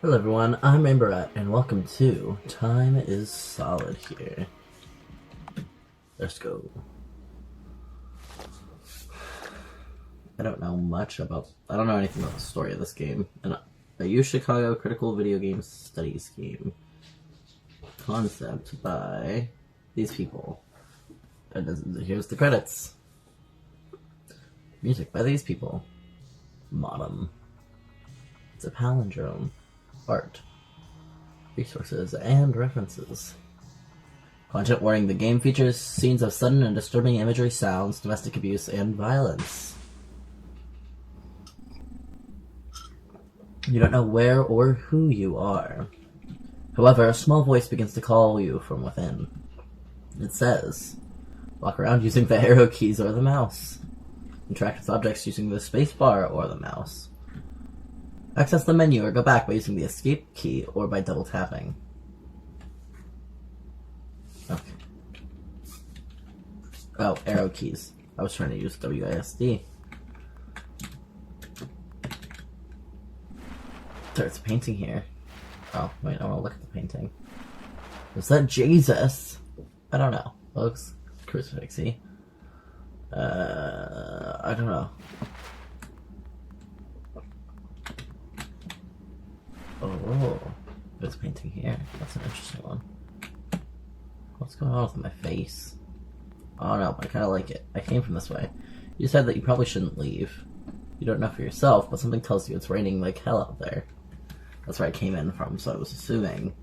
Hello everyone, I'm Amberat, and welcome to Time is Solid here. Let's go. I don't know anything about the story of this game. A U Chicago Critical Video Game Studies game. Concept by these people. And here's the credits. Music by these people. Modem. It's a palindrome. Art, resources, and references. Content warning: the game features scenes of sudden and disturbing imagery, sounds, domestic abuse, and violence. You don't know where or who you are. However, a small voice begins to call you from within. It says, walk around using the arrow keys or the mouse. Interact with objects using the spacebar or the mouse. Access the menu or go back by using the escape key or by double tapping. Okay. Oh, arrow keys. I was trying to use WASD. There's a painting here. Oh, wait, I want to look at the painting. Is that Jesus? I don't know. It looks crucifixy. I don't know. Oh, there's a painting here. That's an interesting one. What's going on with my face? Oh no, I kind of like it. I came from this way. You said that you probably shouldn't leave. You don't know for yourself, but something tells you it's raining like hell out there. That's where I came in from, so I was assuming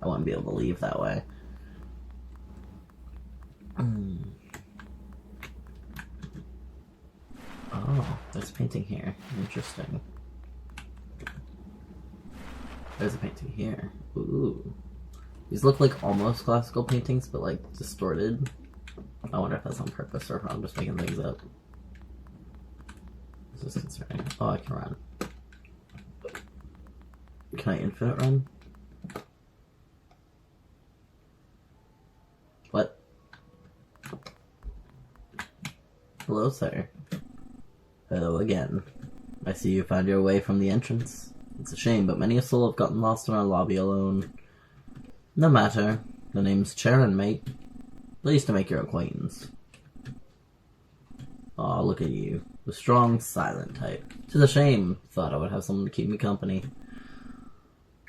I wouldn't be able to leave that way. Oh, there's a painting here. Interesting. There's a painting here. Ooh. These look like almost classical paintings, but like distorted. I wonder if that's on purpose or if I'm just making things up. This is concerning. Oh, I can run. Can I infinite run? What? Hello, sir. Hello again. I see you found your way from the entrance. It's a shame, but many a soul have gotten lost in our lobby alone. No matter. The name's Charon, mate. Pleased to make your acquaintance. Aw, look at you. The strong, silent type. 'Tis a shame. Thought I would have someone to keep me company.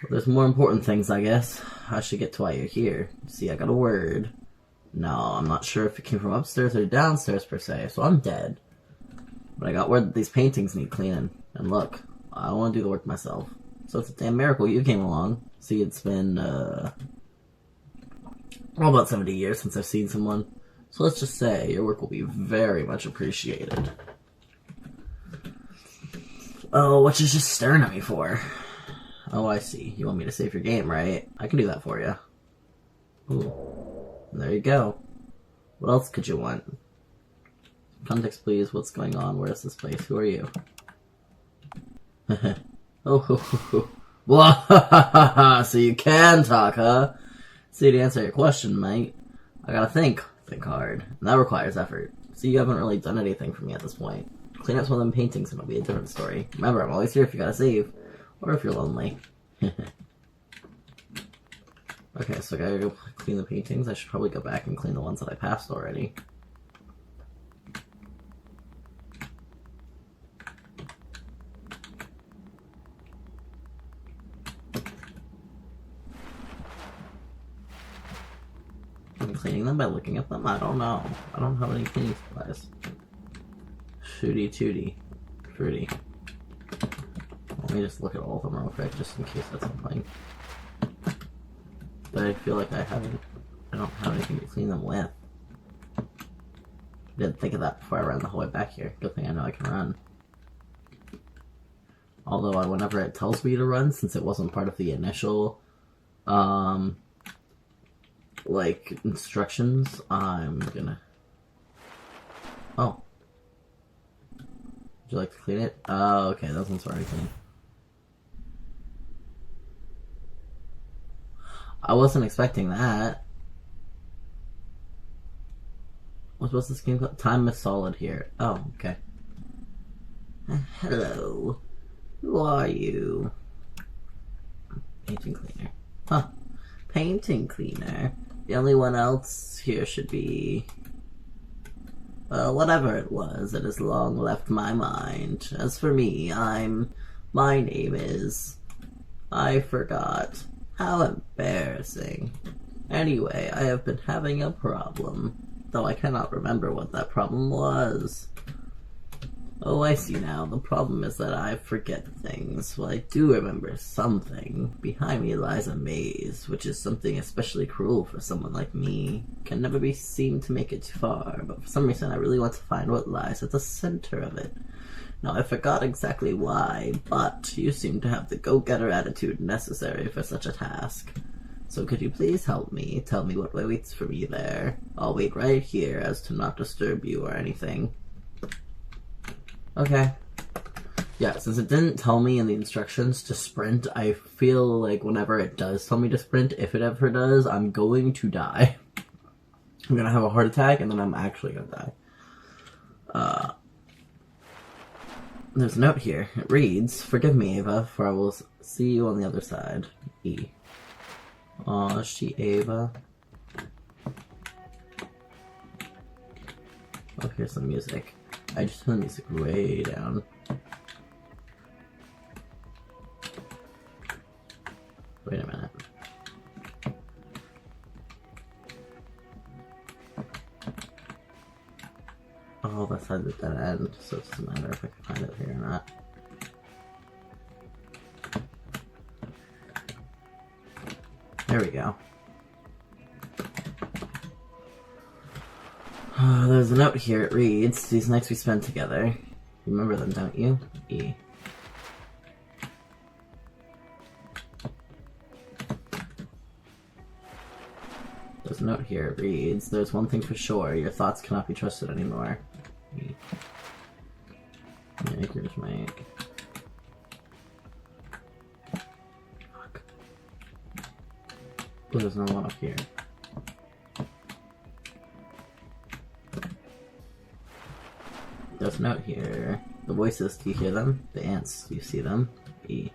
But there's more important things, I guess. I should get to why you're here. See, I got a word. No, I'm not sure if it came from upstairs or downstairs, per se, so I'm dead. But I got word that these paintings need cleaning. And look, I don't want to do the work myself. So it's a damn miracle you came along. See, it's been, about 70 years since I've seen someone. So let's just say your work will be very much appreciated. Oh, what you just staring at me for? Oh, I see. You want me to save your game, right? I can do that for you. Ooh. There you go. What else could you want? Context, please. What's going on? Where is this place? Who are you? Oh, so you can talk, huh? See, to answer your question, mate, I gotta think hard, and that requires effort. See, you haven't really done anything for me at this point. Clean up some of them paintings and it'll be a different story. Remember, I'm always here if you gotta save, or if you're lonely. Okay, so I gotta go clean the paintings. I should probably go back and clean the ones that I passed already. Cleaning them by looking at them? I don't know. I don't have any cleaning supplies. Shooty tooty. Fruity. Let me just look at all of them real quick, just in case that's something. But I feel like I don't have anything to clean them with. I didn't think of that before I ran the whole way back here. Good thing I know I can run. Although, whenever it tells me to run, since it wasn't part of the initial, like, instructions, I'm gonna... Oh. Would you like to clean it? Oh, okay, those ones are already clean. I wasn't expecting that. What's this game called? Time is Solid here. Oh, okay. Hello. Who are you? painting cleaner. Huh. Painting cleaner. The only one else here should be... Well, whatever it was, it has long left my mind. As for me, my name is... I forgot. How embarrassing. Anyway, I have been having a problem, though I cannot remember what that problem was. Oh, I see now. The problem is that I forget things. Well, I do remember something. Behind me lies a maze, which is something especially cruel for someone like me. Can never be seen to make it too far, but for some reason I really want to find what lies at the center of it. Now, I forgot exactly why, but you seem to have the go-getter attitude necessary for such a task. So could you please help me? Tell me what waits for me there. I'll wait right here as to not disturb you or anything. Okay. Yeah, since it didn't tell me in the instructions to sprint, I feel like whenever it does tell me to sprint, if it ever does, I'm going to die. I'm gonna have a heart attack, and then I'm actually gonna die. There's a note here. It reads, "Forgive me, Ava, for I will see you on the other side." E. Aw, is she Ava? Oh, here's some music. I just turned the music way down. Wait a minute. Oh, that's at the dead end, so it doesn't matter if I can find it here or not. There we go. There's a note here. It reads, "These nights we spend together." You remember them, don't you? E. There's a note here. It reads, "There's one thing for sure. Your thoughts cannot be trusted anymore." E. Yeah, here's my... Fuck. Oh, there's no one up here. There's a note here. The voices, do you hear them? The ants, do you see them? E.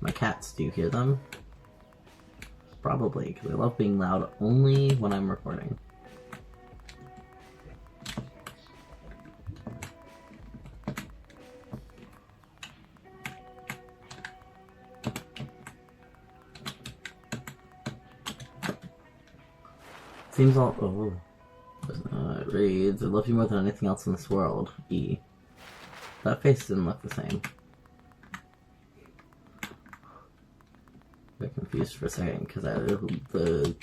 My cats, do you hear them? Probably, because I love being loud only when I'm recording. Seems all... Oh. It reads, "I love you more than anything else in this world." E. That face didn't look the same. I got confused for a second because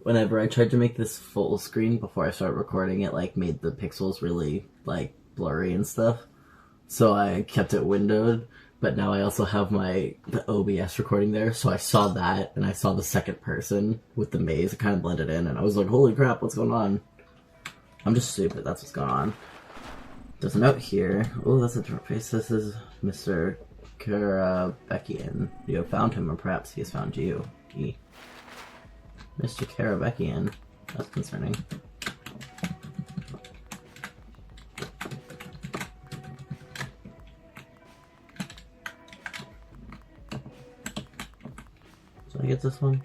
whenever I tried to make this full screen before I started recording, it like made the pixels really like blurry and stuff. So I kept it windowed, but now I also have the OBS recording there, so I saw that and I saw the second person with the maze. It kind of blended in, and I was like, "Holy crap, what's going on?" I'm just stupid. That's what's going on. There's a note here. Oh, that's a different face. This is Mr. Karabekian. You have found him, or perhaps he has found you. E. Mr. Karabekian. That's concerning. Did I get this one?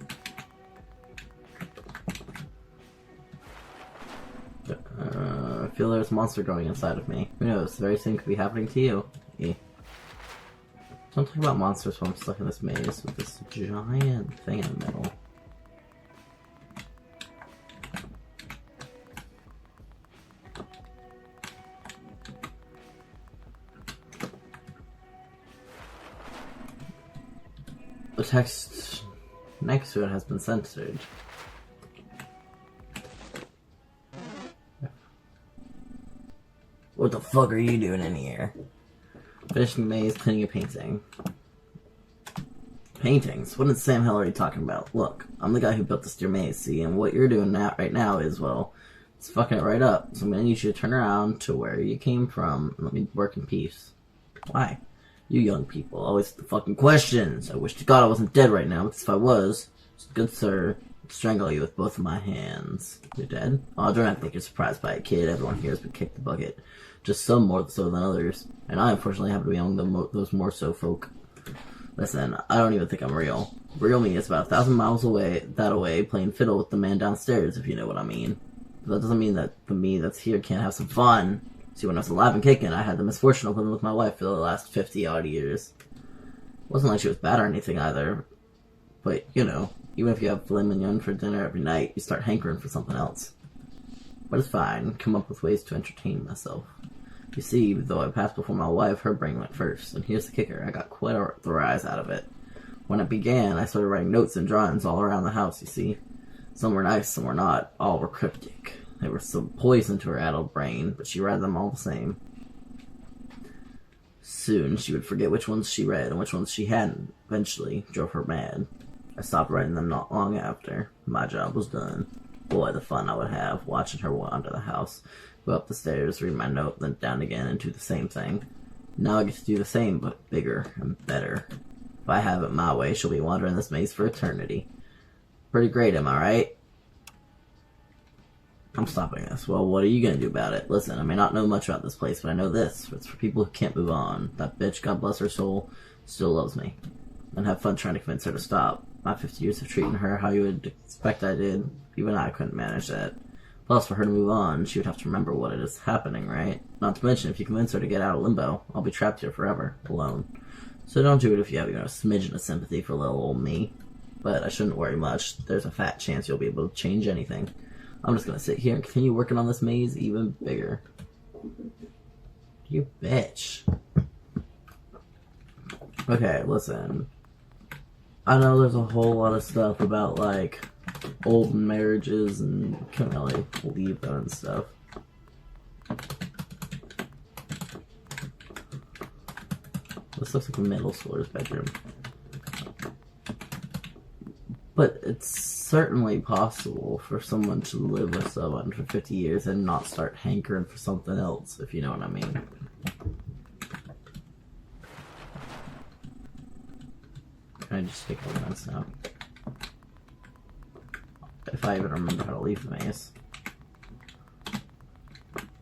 I feel there's a monster growing inside of me. Who knows? The very same could be happening to you. E. Don't talk about monsters while I'm stuck in this maze with this giant thing in the middle. The text next to it has been censored. What the fuck are you doing in here? Finishing the maze, cleaning a painting. Paintings? What is Sam Hillary talking about? Look, I'm the guy who built this dear maze, see, and what you're doing right now is, well, it's fucking it right up. So I'm gonna need you to turn around to where you came from and let me work in peace. Why? You young people always the fucking questions. I wish to God I wasn't dead right now, because if I was, good sir, Strangle you with both of my hands. You're dead? Oh, don't think you're surprised by a kid. Everyone here has been kicked the bucket. Just some more so than others. And I unfortunately happen to be among those more so folk. Listen, I don't even think I'm real. Real me is about 1,000 miles away, playing fiddle with the man downstairs, if you know what I mean. But that doesn't mean that the me that's here can't have some fun. See, when I was alive and kicking, I had the misfortune of living with my wife for the last 50-odd years. It wasn't like she was bad or anything either. But, you know, even if you have filet mignon for dinner every night, you start hankering for something else. But it's fine. Come up with ways to entertain myself. You see, though I passed before my wife, her brain went first. And here's the kicker. I got quite a rise out of it. When it began, I started writing notes and drawings all around the house, you see. Some were nice, some were not. All were cryptic. They were some poison to her addled brain, but she read them all the same. Soon, she would forget which ones she read and which ones she hadn't. Eventually, drove her mad. I stopped writing them not long after. My job was done. Boy, the fun I would have, watching her wander the house. Go up the stairs, read my note, then down again, and do the same thing. Now I get to do the same, but bigger and better. If I have it my way, she'll be wandering this maze for eternity. Pretty great, am I right? I'm stopping this. Well, what are you gonna do about it? Listen, I may not know much about this place, but I know this. It's for people who can't move on. That bitch, God bless her soul, still loves me. And have fun trying to convince her to stop. My 50 years of treating her how you would expect I did, even I couldn't manage that. Plus, for her to move on, she would have to remember what it is happening, right? Not to mention, if you convince her to get out of limbo, I'll be trapped here forever, alone. So don't do it if you have, a smidgen of sympathy for little old me. But I shouldn't worry much. There's a fat chance you'll be able to change anything. I'm just gonna sit here and continue working on this maze even bigger. You bitch. Okay, listen. I know there's a whole lot of stuff about, like, old marriages and can't really leave them and stuff. This looks like a middle schooler's bedroom. But it's certainly possible for someone to live with someone for 50 years and not start hankering for something else, if you know what I mean. Can I just take a maze now? If I even remember how to leave the maze.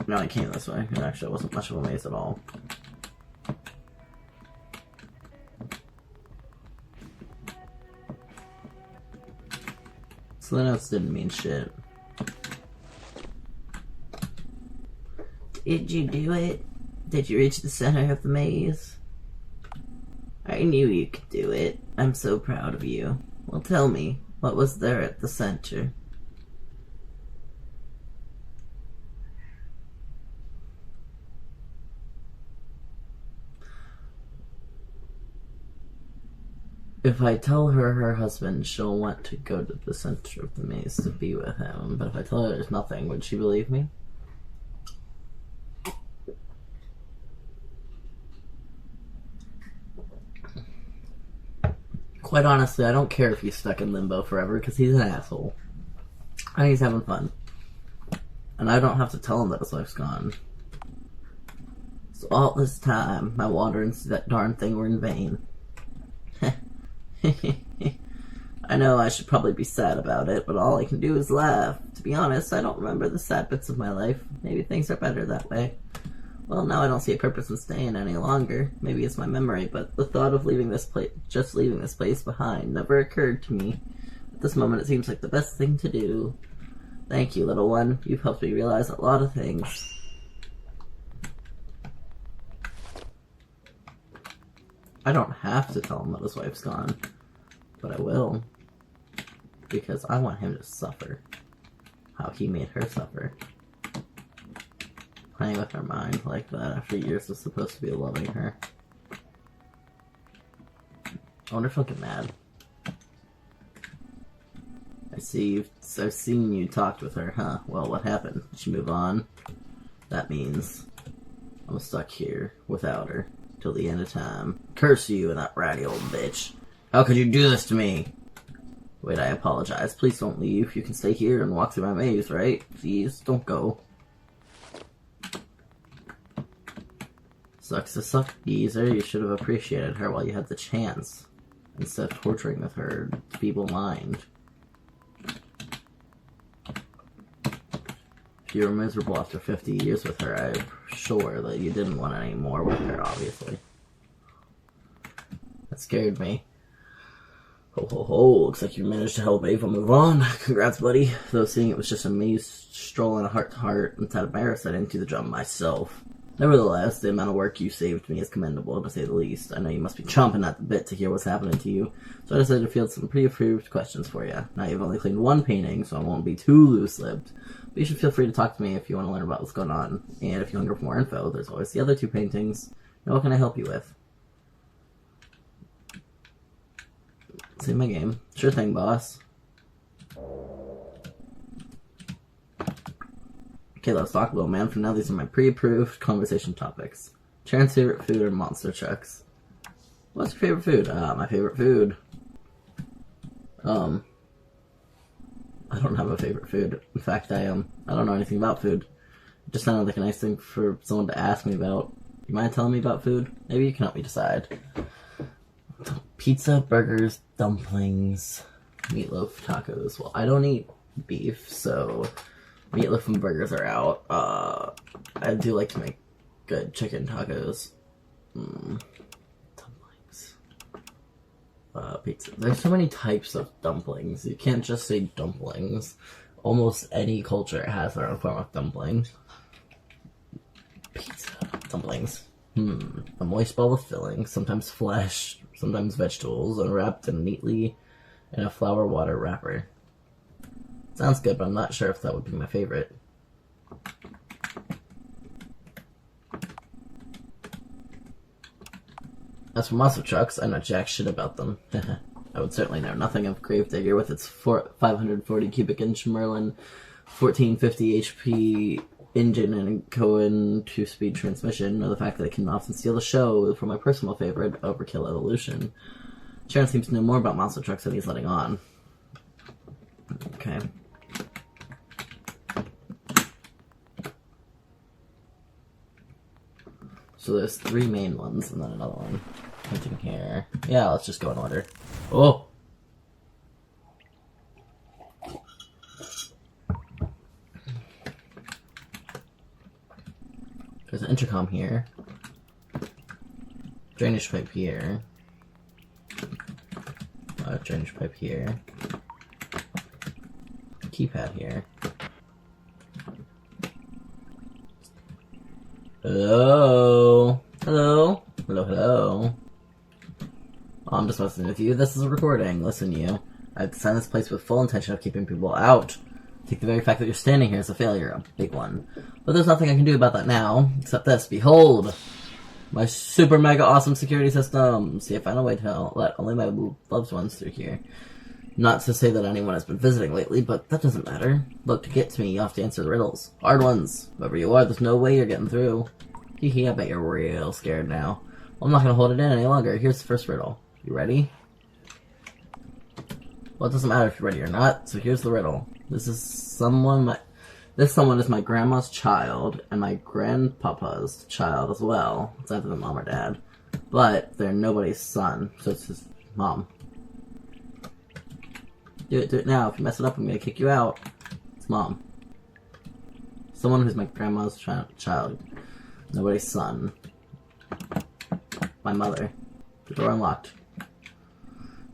No, I came this way. It actually wasn't much of a maze at all. So the notes didn't mean shit. Did you do it? Did you reach the center of the maze? I knew you could do it. I'm so proud of you. Well, tell me, what was there at the center? If I tell her her husband, she'll want to go to the center of the maze to be with him. But if I tell her there's nothing, would she believe me? Quite honestly, I don't care if he's stuck in limbo forever, because he's an asshole. And he's having fun. And I don't have to tell him that his life's gone. So all this time, my wanderings to that darn thing were in vain. I know I should probably be sad about it, but all I can do is laugh. To be honest, I don't remember the sad bits of my life. Maybe things are better that way. Well, now I don't see a purpose in staying any longer. Maybe it's my memory, but the thought of leaving this place behind never occurred to me. At this moment, it seems like the best thing to do. Thank you, little one. You've helped me realize a lot of things. I don't have to tell him that his wife's gone, but I will. Because I want him to suffer how he made her suffer. Playing with her mind like that after years was supposed to be loving her. I wonder if he'll get mad. I've seen you talked with her, huh? Well, what happened? Did she move on? That means I'm stuck here without her till the end of time. Curse you and that ratty old bitch. How could you do this to me? Wait, I apologize. Please don't leave. You can stay here and walk through my maze, right? Please, don't go. Sucks to suck, geezer. You should have appreciated her while you had the chance, instead of torturing with her feeble mind. you were miserable after 50 years with her, I'm sure that you didn't want any more with her, obviously. That scared me. Ho ho ho, looks like you managed to help Ava move on. Congrats, buddy. Though seeing it was just a me strolling a heart-to-heart inside of Paris, I didn't do the job myself. Nevertheless, the amount of work you saved me is commendable, to say the least. I know you must be chomping at the bit to hear what's happening to you, so I decided to field some pre-approved questions for you. Now, you've only cleaned one painting, so I won't be too loose-lipped, but you should feel free to talk to me if you want to learn about what's going on. And if you hunger for more info, there's always the other 2 paintings. Now, what can I help you with? Save my game. Sure thing, boss. Okay, let's talk, little man. For now, these are my pre-approved conversation topics. Sharon's favorite food or monster trucks? What's your favorite food? My favorite food. I don't have a favorite food. In fact, I don't know anything about food. It just sounded like a nice thing for someone to ask me about. You mind telling me about food? Maybe you can help me decide. Pizza, burgers, dumplings, meatloaf, tacos. Well, I don't eat beef, so meatloaf and burgers are out. I do like to make good chicken tacos. Dumplings. Pizza. There's so many types of dumplings. You can't just say dumplings. Almost any culture has their own form of dumplings. Pizza. Dumplings. A moist ball of filling, sometimes flesh, sometimes vegetables, unwrapped and neatly in a flour water wrapper. Sounds good, but I'm not sure if that would be my favorite. As for monster trucks, I know jack shit about them. I would certainly know nothing of Gravedigger with its 540 cubic inch Merlin 1450 HP engine and Cohen 2-speed transmission, or the fact that it can often steal the show for my personal favorite, Overkill Evolution. Sharon seems to know more about monster trucks than he's letting on. Okay. So there's 3 main ones and then another one. Pointing here. Yeah, let's just go in order. Oh! There's an intercom here. Drainage pipe here. Drainage pipe here. Keypad here. Hello? Hello? Hello, hello? Oh, I'm just messing with you. This is a recording. Listen, you. I've designed this place with full intention of keeping people out. Take the very fact that you're standing here as a failure, a big one. But there's nothing I can do about that now, except this. Behold! My super mega awesome security system! See, I found a way to let only my loved ones through here. Not to say that anyone has been visiting lately, but that doesn't matter. Look, to get to me, you have to answer the riddles. Hard ones. Whoever you are, there's no way you're getting through. Hee hee, I bet you're real scared now. Well, I'm not gonna hold it in any longer. Here's the first riddle. You ready? Well, it doesn't matter if you're ready or not, so here's the riddle. This someone is my grandma's child, and my grandpapa's child as well. It's either the mom or dad. But they're nobody's son, so it's his mom. Do it now. If you mess it up, I'm gonna kick you out. It's mom. Someone who's my grandma's child. Nobody's son. My mother. The door unlocked.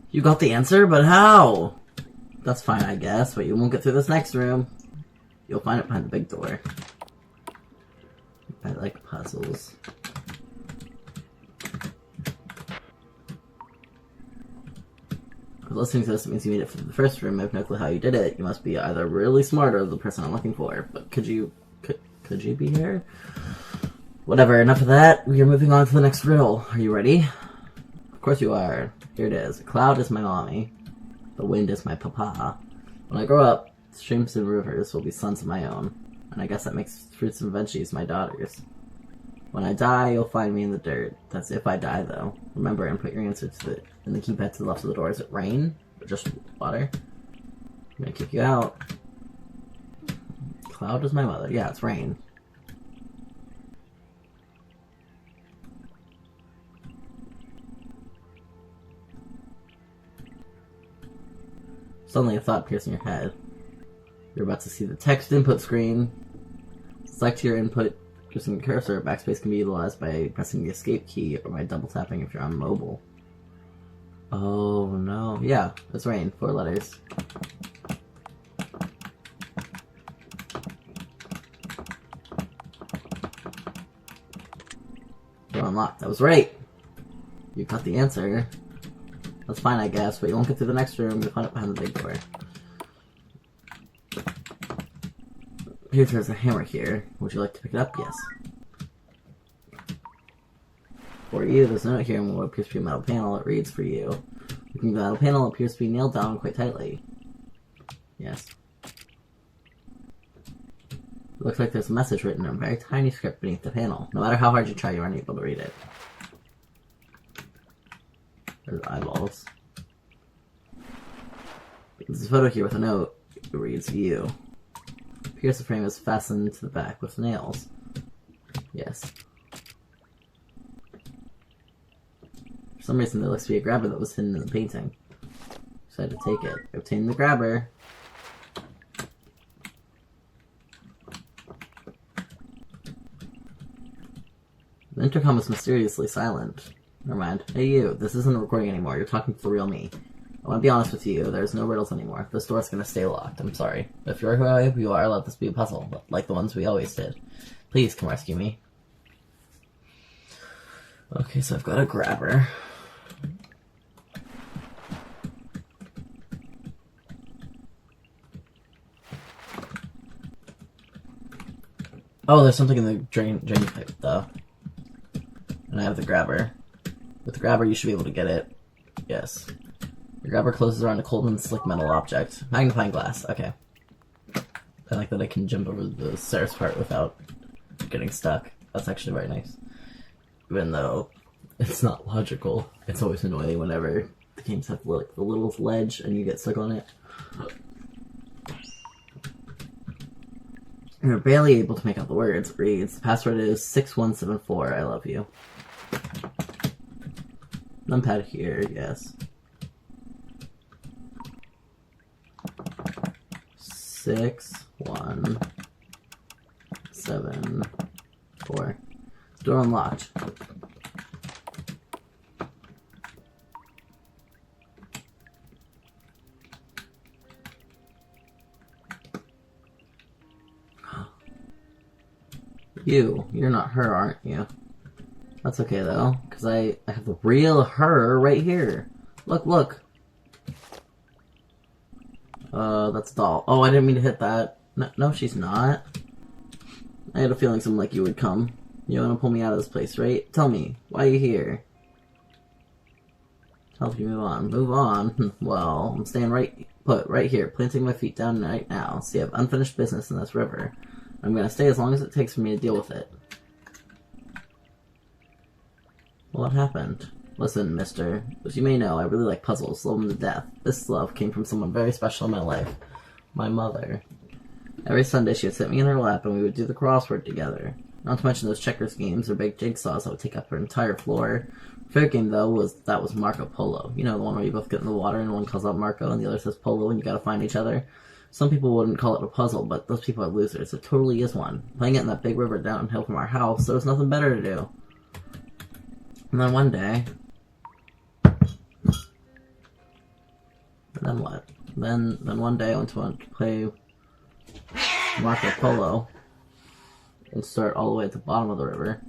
You got the answer, but how? That's fine, I guess, but you won't get through this next room. You'll find it behind the big door. I like puzzles. If listening to this, it means you made it from the first room. I have no clue how you did it. You must be either really smart or the person I'm looking for. But could you be here? Whatever, enough of that. We are moving on to the next riddle. Are you ready? Of course you are. Here it is. A cloud is my mommy. The wind is my papa. When I grow up, streams and rivers will be sons of my own. And I guess that makes fruits and veggies my daughters. When I die, you'll find me in the dirt. That's if I die, though. Remember and put your answer in the keypad to the left of the door. Is it rain? Or just water? I'm gonna kick you out. Cloud is my mother. Yeah, it's rain. Suddenly a thought appears in your head. You're about to see the text input screen. Select your input using the cursor. Backspace can be utilized by pressing the escape key or by double tapping if you're on mobile. Oh no. Yeah, it's rain. 4 letters. Door unlocked. That was right! You got the answer. That's fine, I guess, but you won't get through the next room. You'll find it behind the big door. There's a hammer here. Would you like to pick it up? Yes. For you, there's a note here and what appears to be a metal panel. It reads for you. Looking at the metal panel, it appears to be nailed down quite tightly. Yes. It looks like there's a message written in a very tiny script beneath the panel. No matter how hard you try, you aren't able to read it. There's eyeballs. There's a photo here with a note. It reads you. Here's the frame is fastened to the back with nails. Yes. For some reason there looks to be a grabber that was hidden in the painting. So I had to take it. I obtained the grabber. The intercom is mysteriously silent. Never mind. Hey you, this isn't a recording anymore. You're talking to the real me. I want to be honest with you, there's no riddles anymore. This door's gonna stay locked. I'm sorry. If you're who I hope you are, let this be a puzzle, like the ones we always did. Please come rescue me. Okay, so I've got a grabber. Oh, there's something in the drain pipe, though. And I have the grabber. With the grabber, you should be able to get it. Yes. The grabber closes around a cold and slick metal object. Magnifying glass. Okay. I like that I can jump over the stairs part without getting stuck. That's actually very nice. Even though it's not logical. It's always annoying whenever the games have like the little ledge and you get stuck on it. You're barely able to make out the words. It reads, the password is 6174. I love you. Numpad here, yes. 6174. Door unlocked. You're not her, aren't you? That's okay though, because I have the real her right here. Look. That's a doll. Oh, I didn't mean to hit that. No, she's not. I had a feeling someone like you would come. You want to pull me out of this place, right? Tell me, why are you here? Help you move on. Move on? Well, I'm staying right here, planting my feet down right now. See, I have unfinished business in this river. I'm gonna stay as long as it takes for me to deal with it. What happened? Listen, mister. As you may know, I really like puzzles, love them to death. This love came from someone very special in my life. My mother. Every Sunday she would sit me in her lap and we would do the crossword together. Not to mention those checkers games or big jigsaws that would take up her entire floor. Her favorite game, though, was Marco Polo. You know, the one where you both get in the water and one calls out Marco and the other says Polo and you gotta find each other. Some people wouldn't call it a puzzle, but those people are losers. It totally is one. Playing it in that big river downhill from our house, there was nothing better to do. And then one day... Then what? Then one day I went to play Marco Polo and start all the way at the bottom of the river.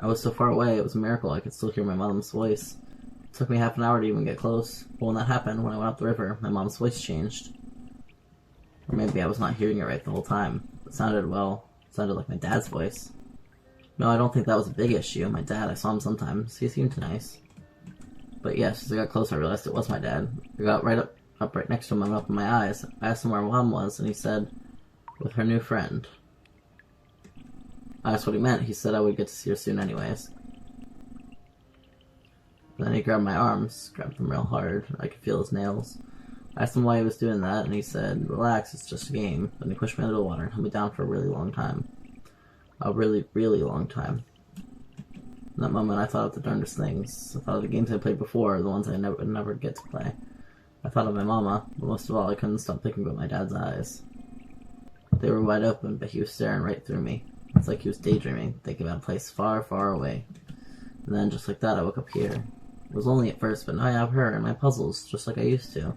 I was so far away, it was a miracle. I could still hear my mom's voice. It took me half an hour to even get close. But when that happened, when I went up the river, my mom's voice changed. Or maybe I was not hearing it right the whole time. It sounded like my dad's voice. No, I don't think that was a big issue. My dad, I saw him sometimes. He seemed nice. But yes, as I got closer, I realized it was my dad. I got up right next to him and opened my eyes. I asked him where Mom was, and he said, with her new friend. I asked what he meant. He said I would get to see her soon anyways. Then he grabbed my arms, grabbed them real hard. I could feel his nails. I asked him why he was doing that, and he said, relax, it's just a game. Then he pushed me under the water and held me down for a really long time. A really, really long time. In that moment, I thought of the darndest things. I thought of the games I played before, the ones I would never get to play. I thought of my mama, but most of all, I couldn't stop thinking about my dad's eyes. They were wide open, but he was staring right through me. It's like he was daydreaming, thinking about a place far, far away. And then, just like that, I woke up here. It was lonely at first, but now I have her and my puzzles, just like I used to.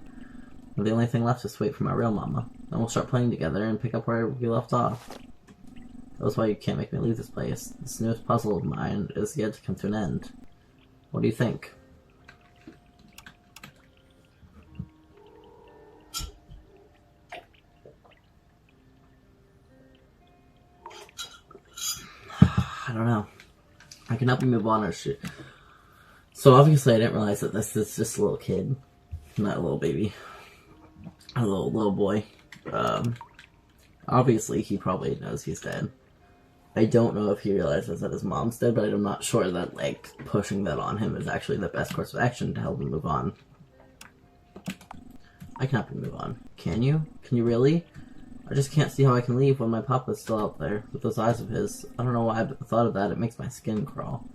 And the only thing left is to wait for my real mama. Then we'll start playing together and pick up where we left off. That was why you can't make me leave this place. This newest puzzle of mine is yet to come to an end. What do you think? I don't know. I can help you move on or shoot. So obviously I didn't realize that this is just a little kid. Not a little baby. A little boy. Obviously he probably knows he's dead. I don't know if he realizes that his mom's dead, but I'm not sure that, like, pushing that on him is actually the best course of action to help him move on. I can help him move on. Can you? Can you really? I just can't see how I can leave when my papa's still out there, with those eyes of his. I don't know why, but the thought of that, it makes my skin crawl.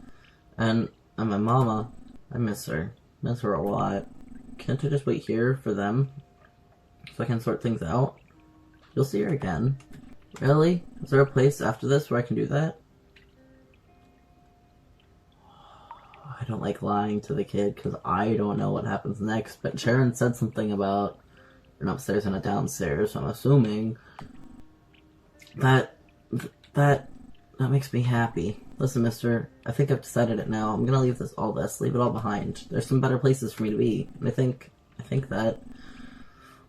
And my mama, I miss her. Miss her a lot. Can't I just wait here for them? So I can sort things out? You'll see her again. Really? Is there a place after this where I can do that? I don't like lying to the kid because I don't know what happens next, but Sharon said something about an upstairs and a downstairs, so I'm assuming that makes me happy. Listen, mister, I think I've decided it now. I'm gonna leave leave it all behind. There's some better places for me to be. And I think that,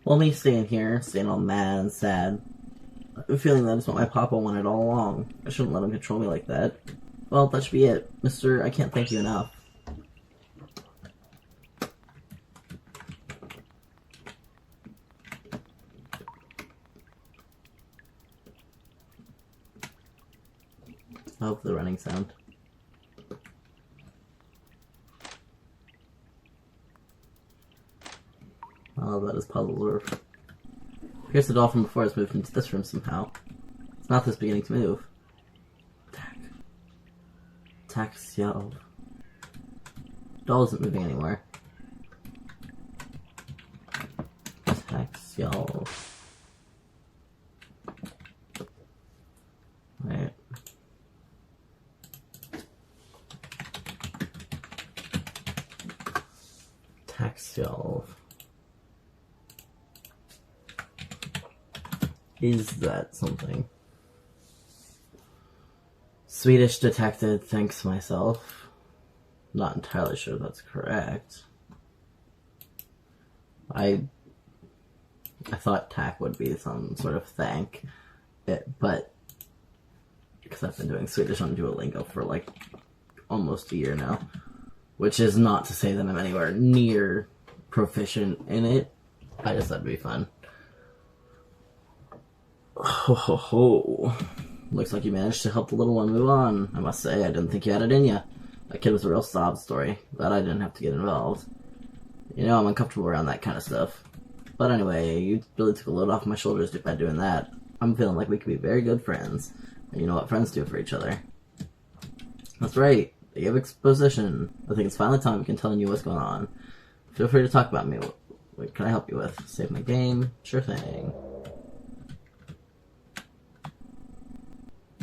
well, me staying all mad and sad, I'm feeling that it's what my papa wanted all along. I shouldn't let him control me like that. Well, that should be it. Mister, I can't thank you enough. I hope the running sound. Oh, that is puzzle were. Here's the doll from before it's moved into this room somehow. It's not this beginning to move. Attack shelf. Doll isn't moving anymore. Attack shelf. Right. Attack shelf. Is that something? Swedish detected thinks myself. Not entirely sure that's correct. I thought tack would be some sort of thank, but because I've been doing Swedish on Duolingo for like almost a year now, which is not to say that I'm anywhere near proficient in it. I just thought it'd be fun. Ho ho ho. Looks like you managed to help the little one move on. I must say, I didn't think you had it in you. That kid was a real sob story. Glad I didn't have to get involved. You know, I'm uncomfortable around that kind of stuff. But anyway, you really took a load off my shoulders by doing that. I'm feeling like we could be very good friends. And you know what friends do for each other. That's right. They give exposition. I think it's finally time we can tell you what's going on. Feel free to talk about me. What can I help you with? Save my game? Sure thing.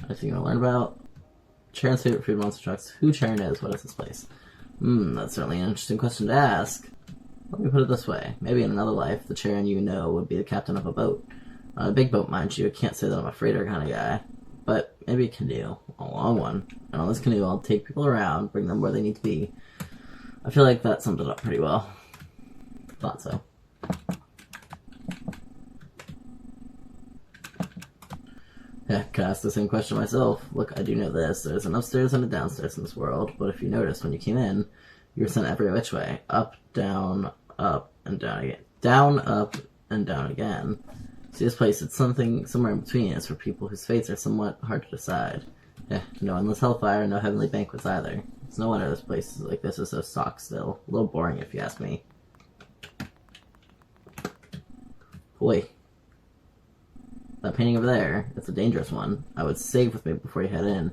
Anything you want to learn about? Sharon's favorite food, monster trucks. Who Sharon is? What is this place? That's certainly an interesting question to ask. Let me put it this way. Maybe in another life, the Sharon you know would be the captain of a boat. Not a big boat, mind you. I can't say that I'm a freighter kind of guy. But maybe a canoe. A long one. And on this canoe, I'll take people around, bring them where they need to be. I feel like that summed it up pretty well. Thought so. Yeah, could ask the same question myself. Look, I do know this. There's an upstairs and a downstairs in this world, but if you noticed when you came in, you were sent every which way. Up, and down again. Down, up, and down again. See this place, it's somewhere in between. It's for people whose fates are somewhat hard to decide. Yeah, no endless hellfire, no heavenly banquets either. It's no wonder this place like this is so stock still. A little boring if you ask me. Boy. That painting over there, it's a dangerous one. I would save with me before you head in.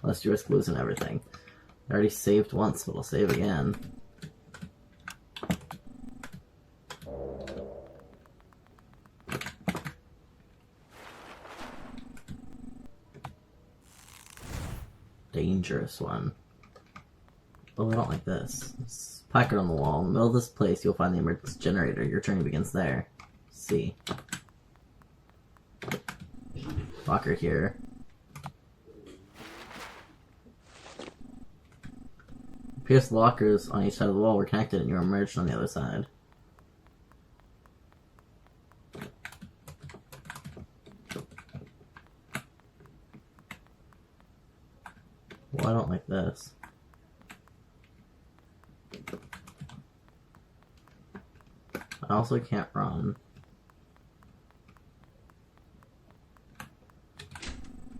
Lest you risk losing everything. I already saved once, but I'll save again. dangerous one. Oh, I don't like this. It's placard on the wall. In the middle of this place, you'll find the emergency generator. Your journey begins there. See. Locker here. Pierce the lockers on each side of the wall were connected and you were emerged on the other side. Well, I don't like this. I also can't run.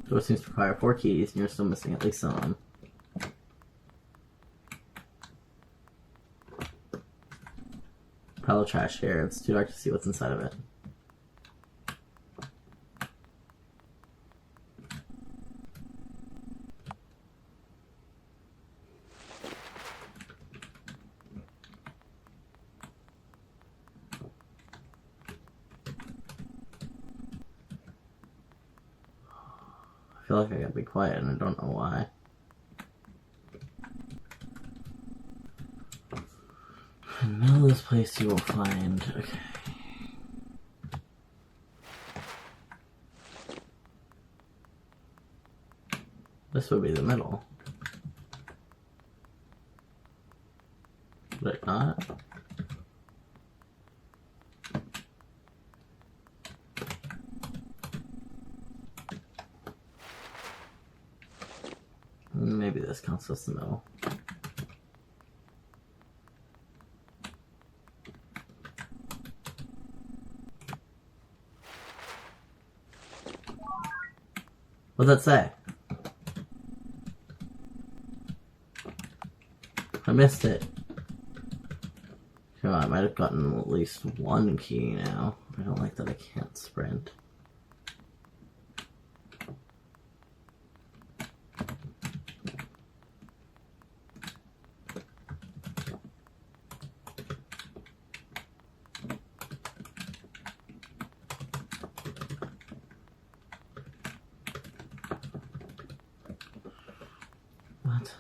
Door seems to require 4 keys, and you're still missing at least some. Pile of trash here. It's too dark to see what's inside of it. I feel like I gotta be quiet and I don't know why. In the middle of this place you will find... Okay. This would be the middle. Would it not? Maybe this counts as the middle. What'd that say? I missed it. Come on, I might have gotten at least 1 key now. I don't like that I can't sprint. What?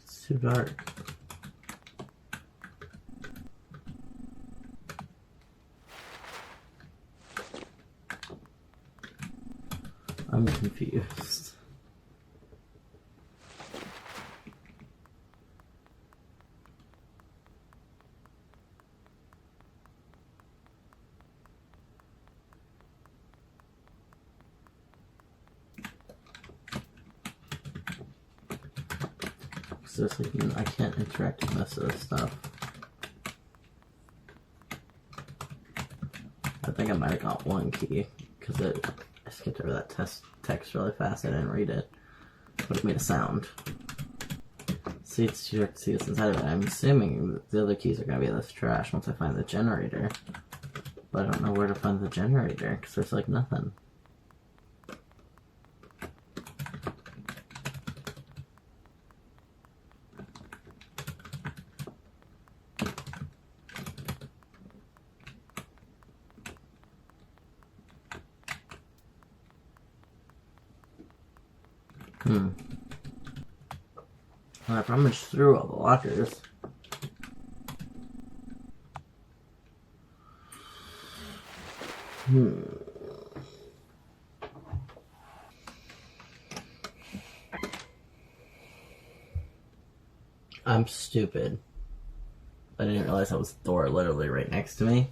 It's too dark. I'm confused. Seriously, I can't interact with most of this stuff. I think I might have got 1 key because I skipped over that text really fast. I didn't read it, but it made a sound. See, it's too dark to see what's inside of it. I'm assuming that the other keys are going to be in this trash once I find the generator. But I don't know where to find the generator because there's like nothing. I've rummaged through all the lockers. I'm stupid. I didn't realize that was the door literally right next to me.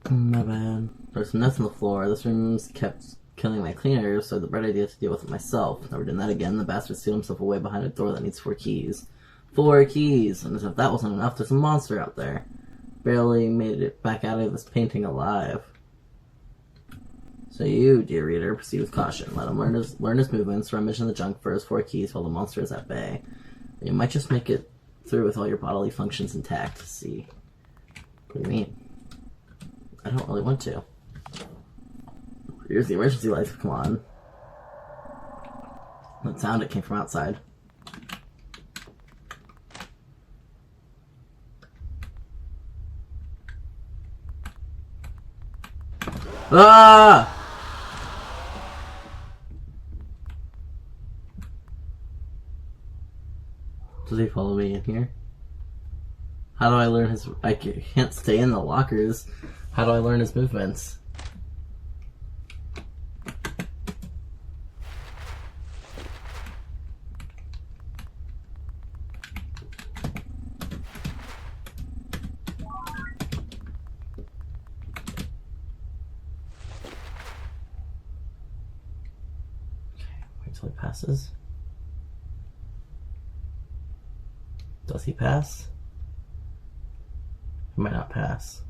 My bad. There's some nuts on the floor. This room's kept killing my cleaners, so the bright idea to deal with it myself. Never doing that again. The bastard sealed himself away behind a door that needs 4 keys. 4 keys! And as if that wasn't enough, there's a monster out there. Barely made it back out of this painting alive. So you, dear reader, proceed with caution. Let him learn his movements, rummage in the junk for his 4 keys while the monster is at bay. And you might just make it through with all your bodily functions intact. See. What do you mean? I don't really want to. Here's the emergency lights, come on. That sound, it came from outside. Ah! Does he follow me in here? How do I learn his... I can't stay in the lockers. How do I learn his movements? He passes. Does he pass? He might not pass.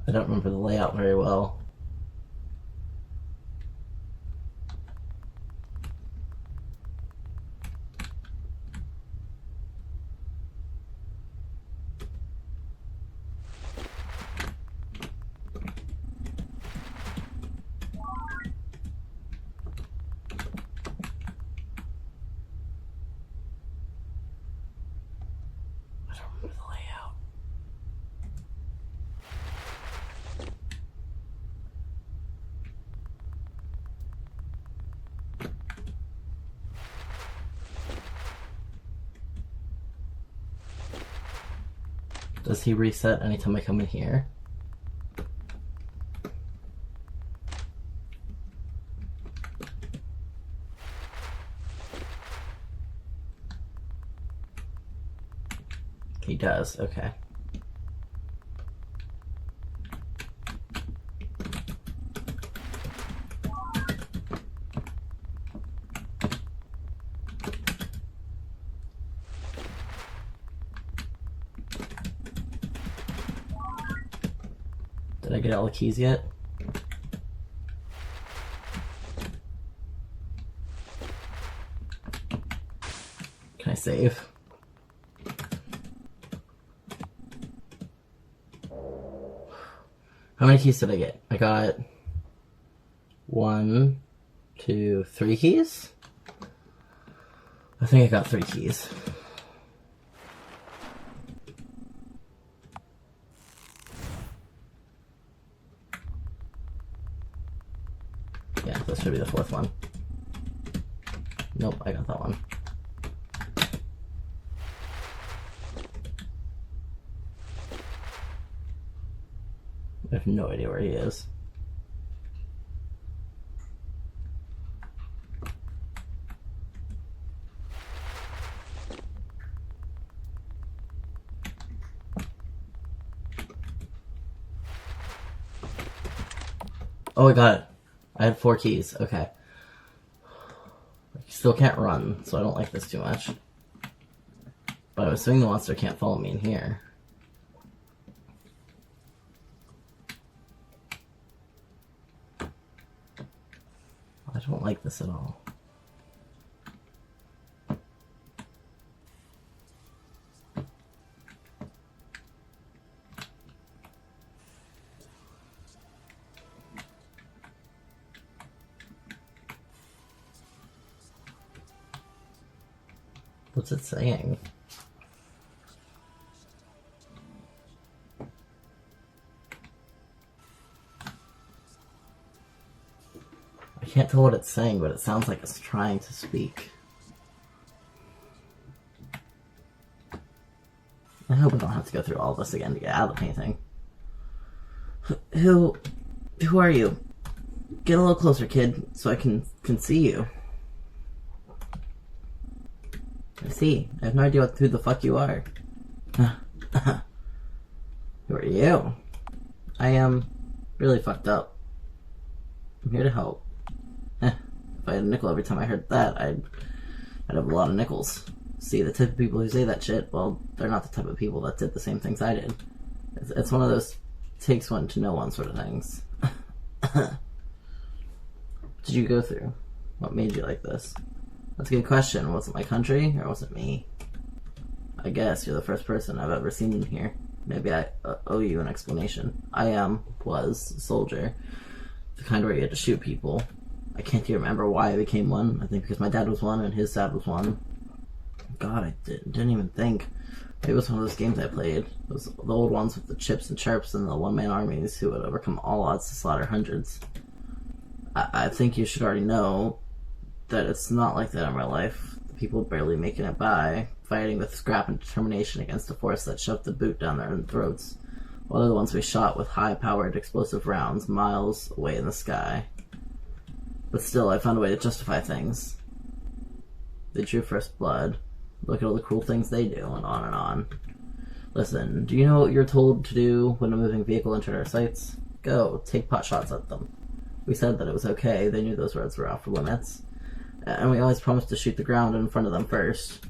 I don't remember the layout very well. Does he reset anytime I come in here? He does, okay. Did I get all the keys yet? Can I save? How many keys did I get? I got 1, 2, 3 keys? I think I got 3 keys. Yeah, this should be the 4th one. Nope, I got that one. I have no idea where he is. Oh, I got it. I had 4 keys. Okay. I still can't run, so I don't like this too much. But I was assuming the monster can't follow me in here. I don't like this at all. What's it saying? I can't tell what it's saying, but it sounds like it's trying to speak. I hope I don't have to go through all this again to get out of the painting. Who are you? Get a little closer, kid, so I can see you. I see. I have no idea who the fuck you are. Who are you? I am really fucked up. I'm here to help. If I had a nickel every time I heard that, I'd have a lot of nickels. See, the type of people who say that shit, well, they're not the type of people that did the same things I did. It's one of those takes one to know one sort of things. What did you go through? What made you like this? That's a good question. Was it my country, or was it me? I guess you're the first person I've ever seen in here. Maybe I owe you an explanation. Was, a soldier. The kind where you had to shoot people. I can't even remember why I became one. I think because my dad was one and his dad was one. God, I didn't even think. Maybe it was one of those games I played. It was the old ones with the chips and chirps and the one-man armies who would overcome all odds to slaughter hundreds. I think you should already know that it's not like that in real life. The people barely making it by, fighting with scrap and determination against a force that shoved the boot down their throats. While they're the ones we shot with high-powered explosive rounds miles away in the sky. But still, I found a way to justify things. They drew first blood. Look at all the cool things they do, and on and on. Listen, do you know what you're told to do when a moving vehicle entered our sights? Go, take pot shots at them. We said that it was okay, they knew those roads were off limits. And we always promised to shoot the ground in front of them first.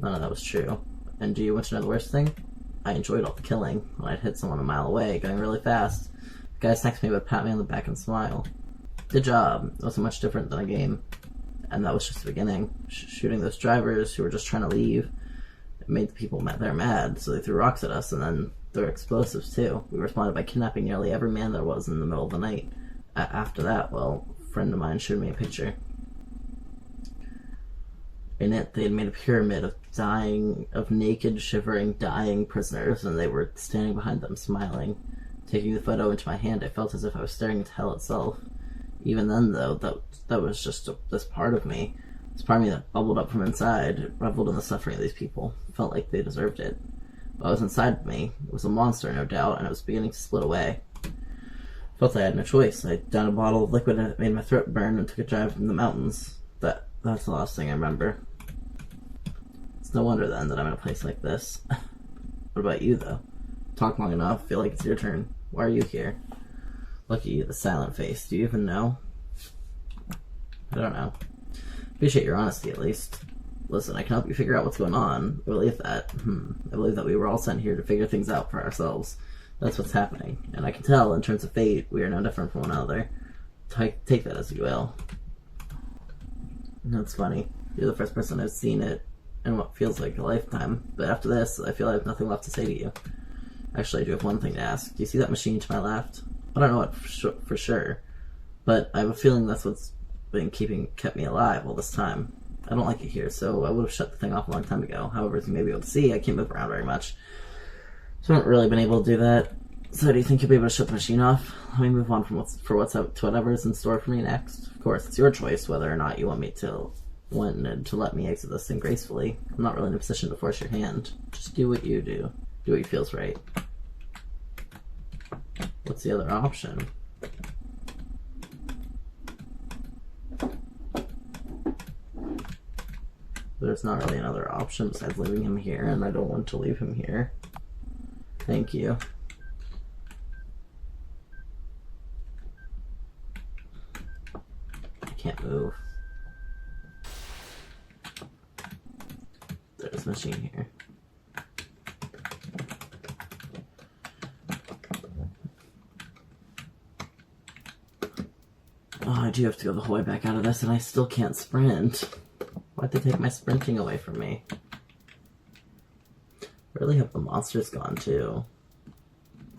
None of that was true. And do you want to know the worst thing? I enjoyed all the killing. When I'd hit someone a mile away, going really fast, the guys next to me would pat me on the back and smile. Good job. It wasn't much different than a game. And that was just the beginning. Shooting those drivers who were just trying to leave. It made the people they're mad, so they threw rocks at us, and then threw explosives too. We responded by kidnapping nearly every man there was in the middle of the night. After that, well, a friend of mine showed me a picture. In it, they had made a pyramid of naked, shivering, dying prisoners, and they were standing behind them, smiling. Taking the photo into my hand, I felt as if I was staring into hell itself. Even then, though, that was just this part of me. This part of me that bubbled up from inside. It reveled in the suffering of these people. Felt like they deserved it. What was inside of me, it was a monster, no doubt, and it was beginning to split away. Felt I had no choice. I downed a bottle of liquid and it made my throat burn and took a drive from the mountains. That's the last thing I remember. It's no wonder, then, that I'm in a place like this. What about you, though? Talked long enough. Feel like it's your turn. Why are you here? Look at you, the silent face. Do you even know? I don't know. Appreciate your honesty, at least. Listen, I can help you figure out what's going on. I believe that. I believe that we were all sent here to figure things out for ourselves. That's what's happening. And I can tell, in terms of fate, we are no different from one another. Take that as you will. That's funny. You're the first person I've seen it in what feels like a lifetime. But after this, I feel I have nothing left to say to you. Actually, I do have one thing to ask. Do you see that machine to my left? I don't know it for sure, but I have a feeling that's what's kept me alive all this time. I don't like it here, so I would have shut the thing off a long time ago. However, as you may be able to see, I can't move around very much, so I haven't really been able to do that. So do you think you'll be able to shut the machine off? Let me move on from whatever's in store for me next. Of course, it's your choice whether or not you want to let me exit this thing gracefully. I'm not really in a position to force your hand. Just do what you do. Do what feels right. What's the other option? There's not really another option besides leaving him here, and I don't want to leave him here. Thank you. I can't move. There's a machine here. Oh, I do have to go the whole way back out of this, and I still can't sprint. Why'd they take my sprinting away from me? I really hope the monster's gone, too.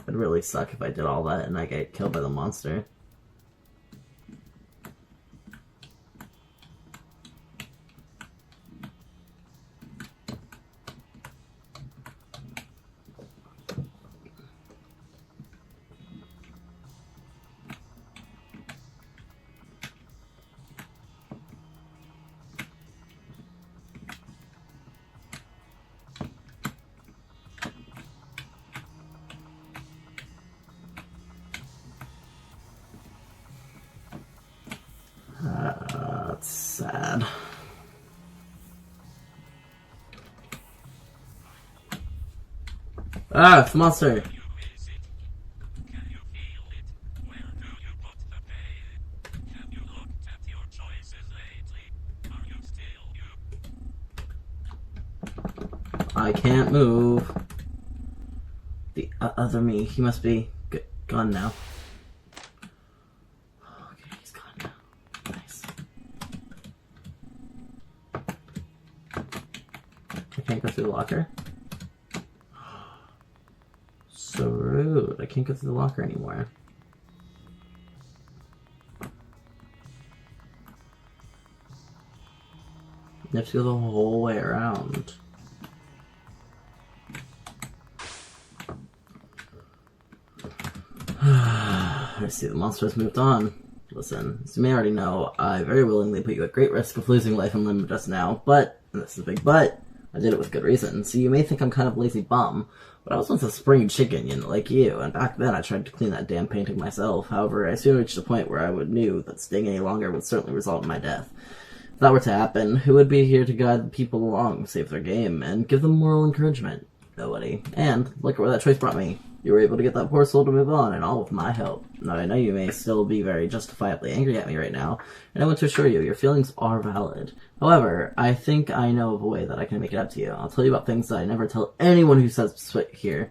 It'd really suck if I did all that and I get killed by the monster. That's sad. Ah, it's the monster! I can't move. The other me, he must be gone now. Okay, he's gone now. Nice. I can't go through the locker. So rude. I can't go through the locker anymore. You have to go the whole way around. I see the monster has moved on. Listen, as you may already know, I very willingly put you at great risk of losing life and limb just now, but, and this is a big but, I did it with good reason. So you may think I'm kind of a lazy bum, but I was once a spring chicken, like you, and back then I tried to clean that damn painting myself. However, I soon reached a point where I knew that staying any longer would certainly result in my death. If that were to happen, who would be here to guide the people along, save their game, and give them moral encouragement? Nobody. And look at where that choice brought me. You were able to get that poor soul to move on, and all with my help. Now, I know you may still be very justifiably angry at me right now, and I want to assure you, your feelings are valid. However, I think I know of a way that I can make it up to you. I'll tell you about things that I never tell anyone who says fit here.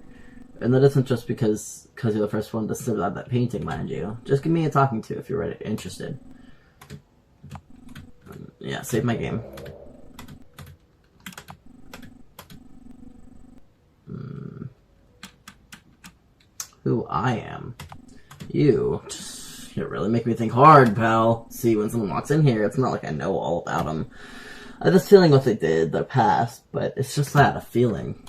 And that isn't just because you're the first one to snip out that painting, mind you. Just give me a talking to if you're interested. Yeah, save my game. Who I am. You really make me think hard, pal. See, when someone walks in here, it's not like I know all about them. I have this feeling what they did, their past, but it's just that, a feeling.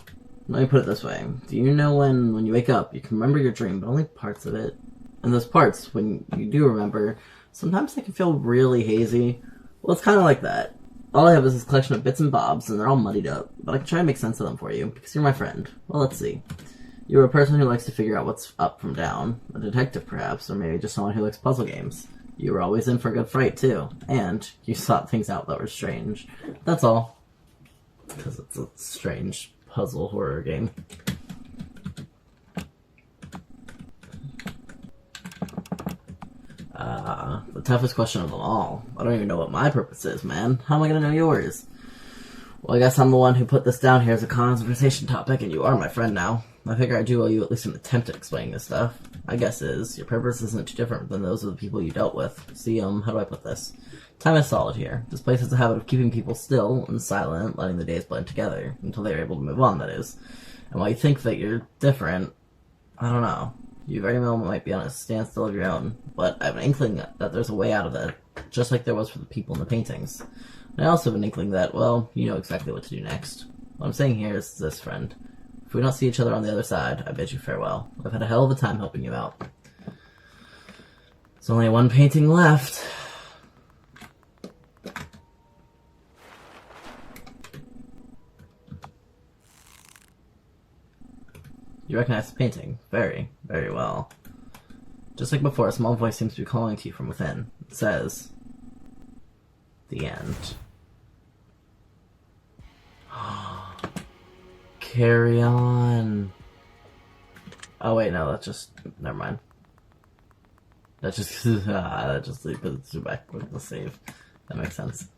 Let me put it this way. Do you know when you wake up, you can remember your dream, but only parts of it? And those parts, when you do remember, sometimes they can feel really hazy. Well, it's kind of like that. All I have is this collection of bits and bobs, and they're all muddied up, but I can try and make sense of them for you, because you're my friend. Well, let's see. You're a person who likes to figure out what's up from down. A detective, perhaps, or maybe just someone who likes puzzle games. You were always in for a good fright, too. And you sought things out that were strange. That's all. Because it's a strange puzzle horror game. The toughest question of them all. I don't even know what my purpose is, man. How am I gonna know yours? Well, I guess I'm the one who put this down here as a conversation topic, and you are my friend now. I figure I do owe you at least an attempt at explaining this stuff. My guess is, your purpose isn't too different than those of the people you dealt with. See, how do I put this? Time is solid here. This place has a habit of keeping people still and silent, letting the days blend together, until they are able to move on, that is. And while you think that you're different, I don't know. You very well might be on a standstill of your own, but I have an inkling that there's a way out of that, just like there was for the people in the paintings. And I also have an inkling that, well, you know exactly what to do next. What I'm saying here is this, friend. If we don't see each other on the other side, I bid you farewell. I've had a hell of a time helping you out. There's only one painting left. You recognize the painting? Very, very well. Just like before, a small voice seems to be calling to you from within. It says, the end. Carry on. Oh wait, no, that's just, never mind. That just leaves it back with the save. That makes sense.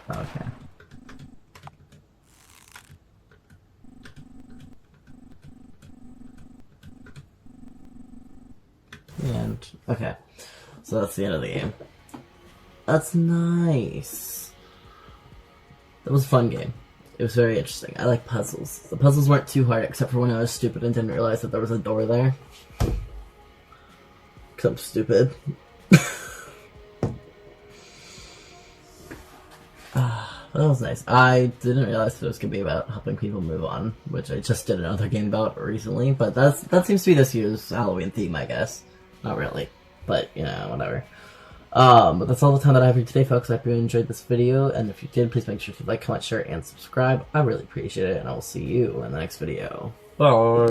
Okay. And, okay. So that's the end of the game. That's nice. That was a fun game. It was very interesting. I like puzzles. The puzzles weren't too hard, except for when I was stupid and didn't realize that there was a door there. Because I'm stupid. That was nice. I didn't realize that it was going to be about helping people move on, which I just did another game about recently, but that seems to be this year's Halloween theme, I guess. Not really, but, you know, whatever. But that's all the time that I have for you today, folks. I hope you enjoyed this video, and if you did, please make sure to like, comment, share, and subscribe. I really appreciate it, and I will see you in the next video. Bye!